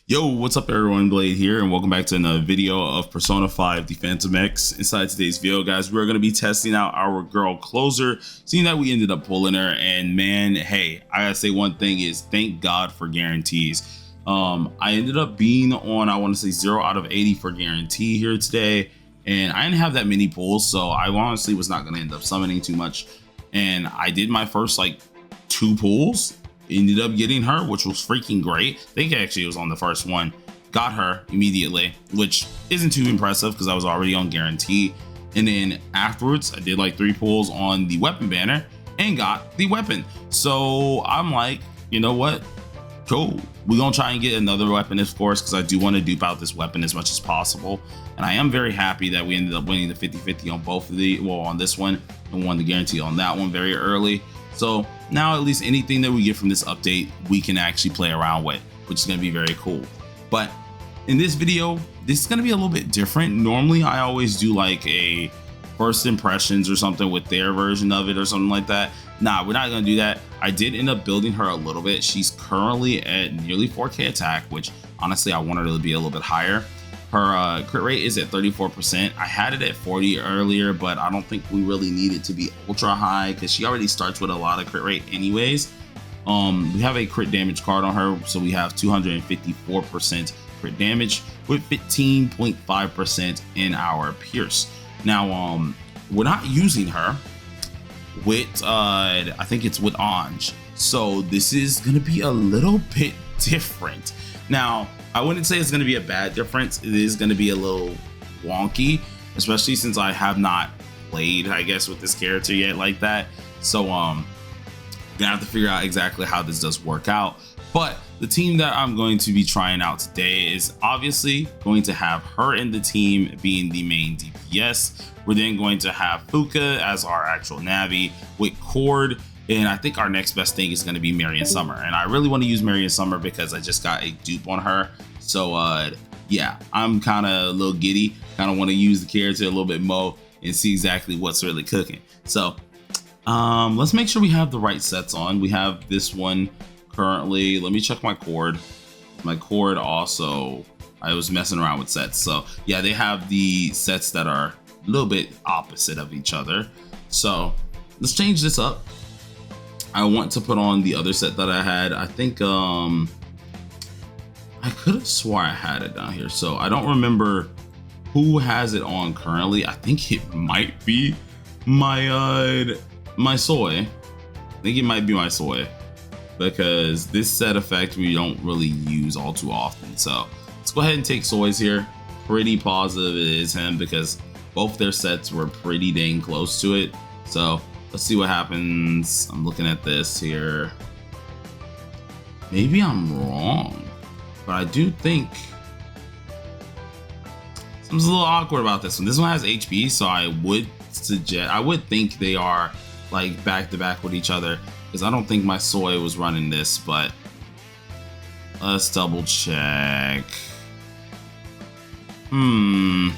Yo, what's up everyone, Blade here, and welcome back to another video of Persona 5 The Phantom X. Inside today's video, guys, we're going to be testing out our girl Closer, seeing that we ended up pulling her, and man, hey, I gotta say one thing is thank God for guarantees. I ended up being on, I want to say 0 out of 80 for guarantee here today, and I didn't have that many pulls, so I honestly was not going to end up summoning too much, and I did my first like 2 pulls. Ended up getting her, which was freaking great. I think actually it was on the first one. Got her immediately, which isn't too impressive because I was already on guarantee. And then afterwards, I did like 3 pulls on the weapon banner and got the weapon. So I'm like, you know what? Cool. We're gonna try and get another weapon, of course, because I do want to dupe out this weapon as much as possible. And I am very happy that we ended up winning the 50-50 on both of the, well, on this one, and won the guarantee on that one very early. So now at least anything that we get from this update, we can actually play around with, which is going to be very cool. But in this video, this is going to be a little bit different. Normally, I always do like a first impressions or something with their version of it or something like that. Nah, we're not going to do that. I did end up building her a little bit. She's currently at nearly 4K attack, which honestly, I want her to be a little bit higher. Her crit rate is at 34%. I had it at 40 earlier, but I don't think we really need it to be ultra high because she already starts with a lot of crit rate anyways. We have a crit damage card on her, so we have 254% crit damage with 15.5% in our pierce. Now, we're not using her with, I think it's with Ange. So this is gonna be a little bit different. Now, I wouldn't say it's going to be a bad difference. It is going to be a little wonky, especially since I have not played, I guess, with this character yet like that. So gonna have to figure out exactly how this does work out. But the team that I'm going to be trying out today is obviously going to have her in the team being the main DPS. We're then going to have Fuka as our actual Navi with Cord. And I think our next best thing is going to be Marion Summer. And I really want to use Marion Summer because I just got a dupe on her. So yeah, I'm kind of a little giddy. Kind of want to use the character a little bit more and see exactly what's really cooking. So let's make sure we have the right sets on. We have this one currently. Let me check my Cord. My Cord also, I was messing around with sets. So yeah, they have the sets that are a little bit opposite of each other. So let's change this up. I want to put on the other set that I had. I think I could have swore I had it down here, so I don't remember who has it on currently. I think it might be my my Soy. I think it might be my Soy because this set effect we don't really use all too often. So let's go ahead and take Soy's here. Pretty positive it is him because both their sets were pretty dang close to it. So let's see what happens. I'm looking at this here. Maybe I'm wrong, but I do think something's a little awkward about this one. This one has HP, so I would think they are like back to back with each other because I don't think my Soy was running this, but let's double check. Some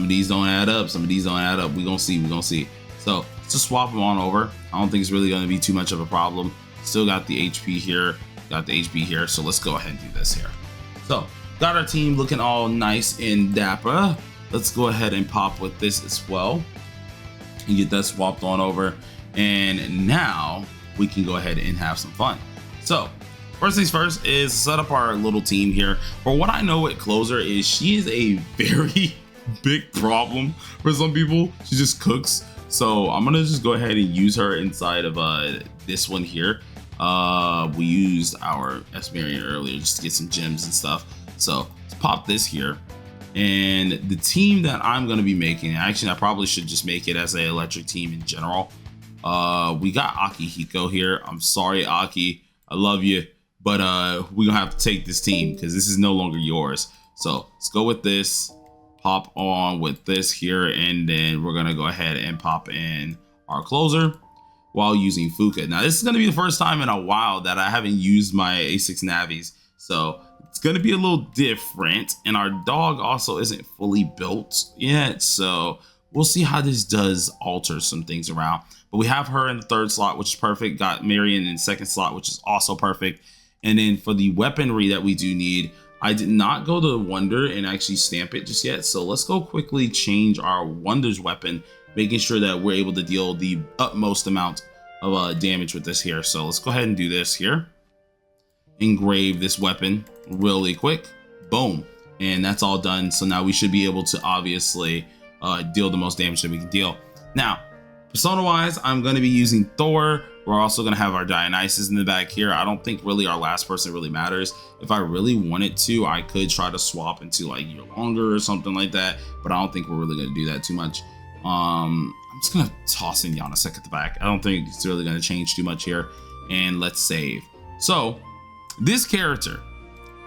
of these don't add up. Some of these don't add up. We're gonna see. So let's just swap them on over. I don't think it's really going to be too much of a problem. Still got the HP here, so let's go ahead and do this here. So got our team looking all nice and dapper. Let's go ahead and pop with this as well and get that swapped on over. And now we can go ahead and have some fun. So first things first is set up our little team here. For what I know with Closer is she is a very big problem for some people. She just cooks. So I'm gonna just go ahead and use her inside of this one here. We used our Marion earlier just to get some gems and stuff. So let's pop this here. And the team that I'm gonna be making, actually I probably should just make it as an electric team in general. We got Akihiko here. I'm sorry, Aki, I love you, but we're gonna have to take this team because this is no longer yours. So let's go with this. Pop on with this here, and then we're gonna go ahead and pop in our Closer while using Fuka. Now this is gonna be the first time in a while that I haven't used my A6 Navis, so it's gonna be a little different, and our dog also isn't fully built yet, so we'll see how this does alter some things around. But we have her in the 3rd slot, which is perfect. Got Marion in the 2nd slot, which is also perfect. And then for the weaponry that we do need, I did not go to Wonder and actually stamp it just yet. So let's go quickly change our Wonder's weapon, making sure that we're able to deal the utmost amount of damage with this here. So let's go ahead and do this here. Engrave this weapon really quick. Boom. And that's all done. So now we should be able to obviously deal the most damage that we can deal. Now, persona wise, I'm going to be using Thor. We're also going to have our Dionysus in the back here. I don't think really our last person really matters. If I really wanted to, I could try to swap into like Year Longer or something like that, but I don't think we're really going to do that too much. I'm just going to toss in Yannisek at the back. I don't think it's really going to change too much here. And let's save. So this character,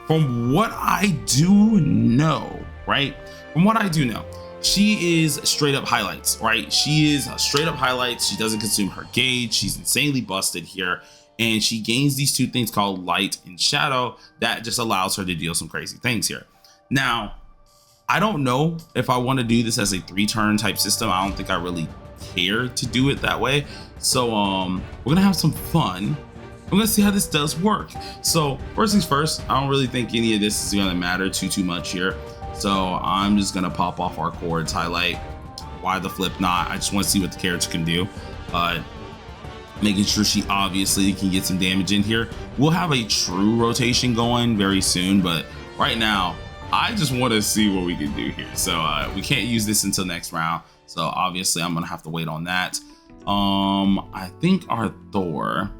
from what I do know, right? From what I do know, she is straight up highlights, right? She is straight up highlights. She doesn't consume her gauge. She's insanely busted here. And she gains these two things called light and shadow that just allows her to deal some crazy things here. Now, I don't know if I want to do this as a 3-turn type system. I don't think I really care to do it that way. So we're going to have some fun. I'm gonna see how this does work. So first things first, I don't really think any of this is gonna matter too much here. So I'm just gonna pop off our chords, highlight. Why the flip not? I just want to see what the character can do. Making sure she obviously can get some damage in here. We'll have a true rotation going very soon, but right now I just want to see what we can do here. So we can't use this until next round. So obviously I'm gonna have to wait on that. I think our Thor,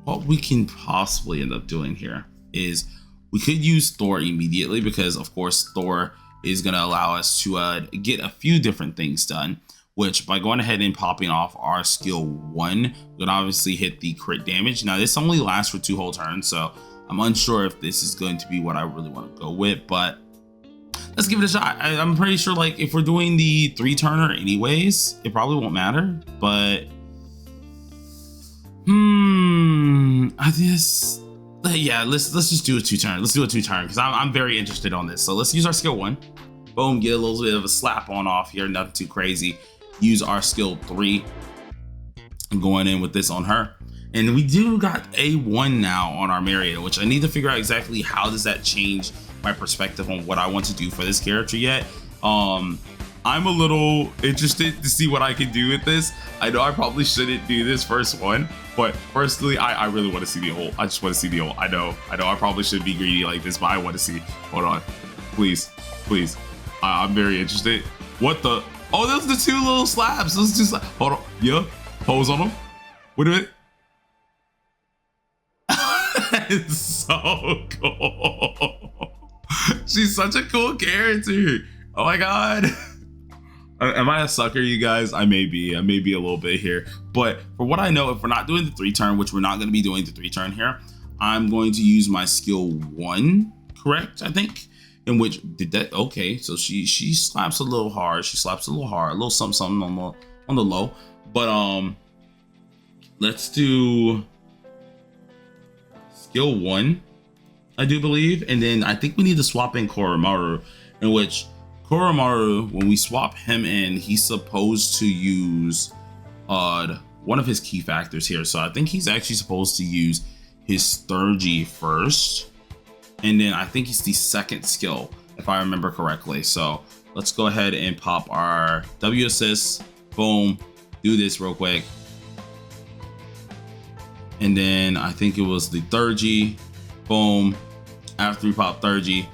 what we can possibly end up doing here is we could use Thor immediately, because of course Thor is going to allow us to get a few different things done, which by going ahead and popping off our skill 1, we can obviously hit the crit damage. Now this only lasts for 2 whole turns, so I'm unsure if this is going to be what I really want to go with, but let's give it a shot. I'm pretty sure like if we're doing the 3-turner anyways, it probably won't matter, but I guess, yeah, let's just do a 2-turn. Let's do a 2-turn because I'm very interested on this. So let's use our skill 1. Boom, get a little bit of a slap on off here, nothing too crazy. Use our skill 3. I'm going in with this on her. And we do got a 1 now on our Marietta, which I need to figure out exactly how does that change my perspective on what I want to do for this character yet. I'm a little interested to see what I can do with this. I know I probably shouldn't do this first one, but personally, I really want to see the ult. I just want to see the ult. I know I probably should be greedy like this, but I want to see. Hold on, please. I'm very interested. What the? Oh, those are the 2 little slabs. Those 2 slabs. Hold on. Yeah, pose on them. Wait a minute. It's so cool. She's such a cool character. Oh my god. Am I a sucker, you guys? I may be a little bit here, but for what I know, if we're not doing the 3-turn, which we're not going to be doing the 3-turn here, I'm going to use my skill 1, correct? I think, in which did that. Okay, so she slaps a little hard. She slaps a little something on the low. But let's do skill 1, I do believe, and then I think we need to swap in Koromaru, in which Koromaru, when we swap him in, he's supposed to use one of his key factors here. So I think he's actually supposed to use his Sturgy first, and then I think it's the 2nd skill, if I remember correctly. So let's go ahead and pop our W assist. Boom, do this real quick. And then I think it was the 3rd. Boom. After we pop 3rd,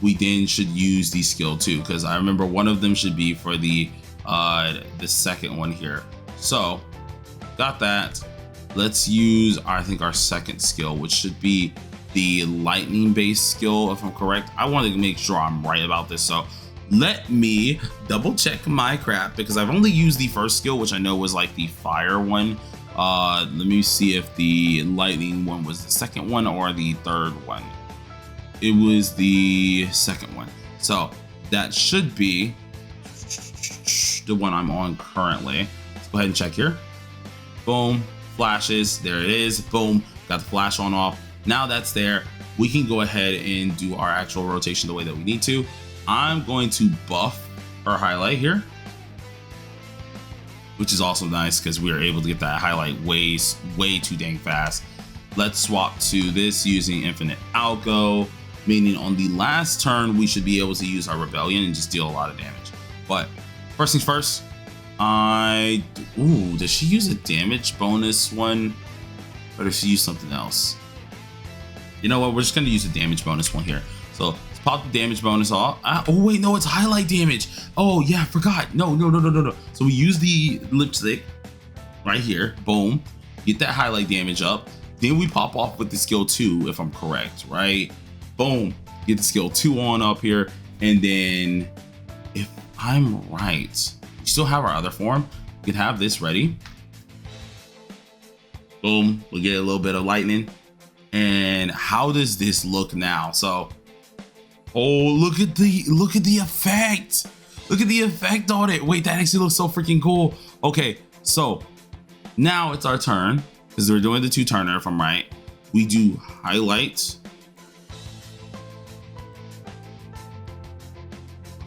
we then should use the skill 2, because I remember one of them should be for the 2nd one here. So got that. Let's use I think our 2nd skill, which should be the lightning based skill, if I'm correct. I want to make sure I'm right about this, so let me double check my crap, because I've only used the 1st skill, which I know was like the fire one. Let me see if the lightning one was the 2nd one or the 3rd one. It was the 2nd one, so that should be the one I'm on currently. Let's go ahead and check here. Boom, flashes, there it is. Boom, got the flash on off. Now that's there, we can go ahead and do our actual rotation the way that we need to. I'm going to buff our highlight here, which is also nice because we are able to get that highlight way too dang fast. let's swap to this using infinite outgo, meaning on the last turn we should be able to use our rebellion and just deal a lot of damage. But first things first, does she use a damage bonus one, or does she use something else? You know what, we're just gonna use a damage bonus one here. So let's pop the damage bonus off. Oh wait, no, it's highlight damage. Oh yeah, I forgot. No. So we use the lipstick right here, boom, get that highlight damage up. Then we pop off with the skill 2, if I'm correct, right? Boom, get the skill 2 on up here. And then if I'm right, we still have our other form. We can have this ready. Boom, we'll get a little bit of lightning. And how does this look now? So, oh, look at the effect. Look at the effect on it. Wait, that actually looks so freaking cool. Okay, so now it's our turn, because we're doing the 2-turner, if I'm right. We do highlight.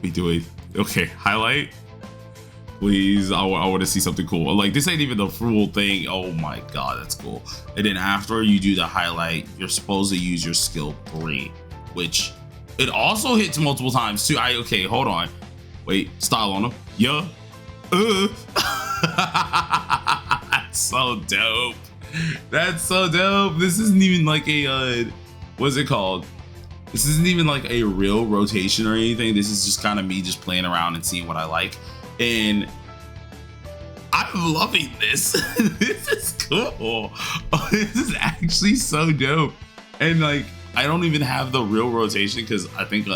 We do it. Okay, highlight. Please, I want to see something cool. Like, this ain't even the full thing. Oh my god, that's cool. And then after you do the highlight, you're supposed to use your skill 3, which it also hits multiple times too. Okay, hold on. Wait, style on him. Yeah. That's so dope. That's so dope. This isn't even like a what's it called? This isn't even like a real rotation or anything. This is just kind of me just playing around and seeing what I like. And I'm loving this. This is cool. Oh, this is actually so dope. And like, I don't even have the real rotation because I think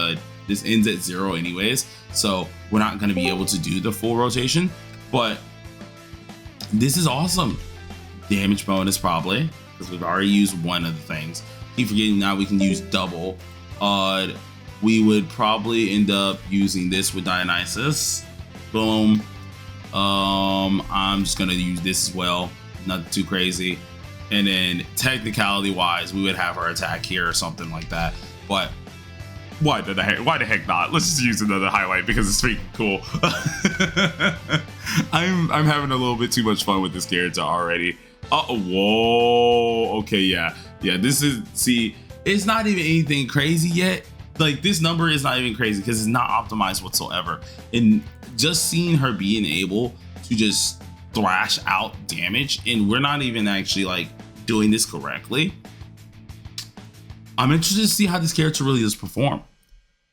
this ends at 0 anyways. So we're not going to be able to do the full rotation. But this is awesome. Damage bonus probably, because we've already used one of the things. Keep forgetting now we can use double. We would probably end up using this with Dionysus. Boom. I'm just gonna use this as well, nothing too crazy. And then technicality wise, we would have our attack here or something like that. But why the heck not? Let's just use another highlight because it's freaking cool. I'm having a little bit too much fun with this character already. Whoa. Okay, yeah. This is, see, it's not even anything crazy yet. Like, this number is not even crazy because it's not optimized whatsoever. And just seeing her being able to just thrash out damage, and we're not even actually like doing this correctly. I'm interested to see how this character really does perform.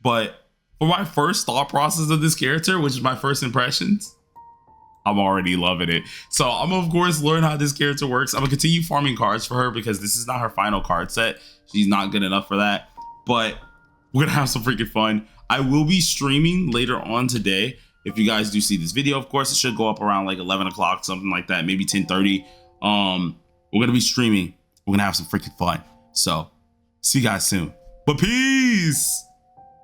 But for my first thought process of this character, which is my first impressions, I'm already loving it. So I'm of course learn how this character works. I'm gonna continue farming cards for her because this is not her final card set. She's not good enough for that, but we're gonna have some freaking fun. I will be streaming later on today. If you guys do see this video, of course, it should go up around like 11 o'clock, something like that, maybe 10:30. We're gonna be streaming. We're gonna have some freaking fun. So see you guys soon. But peace.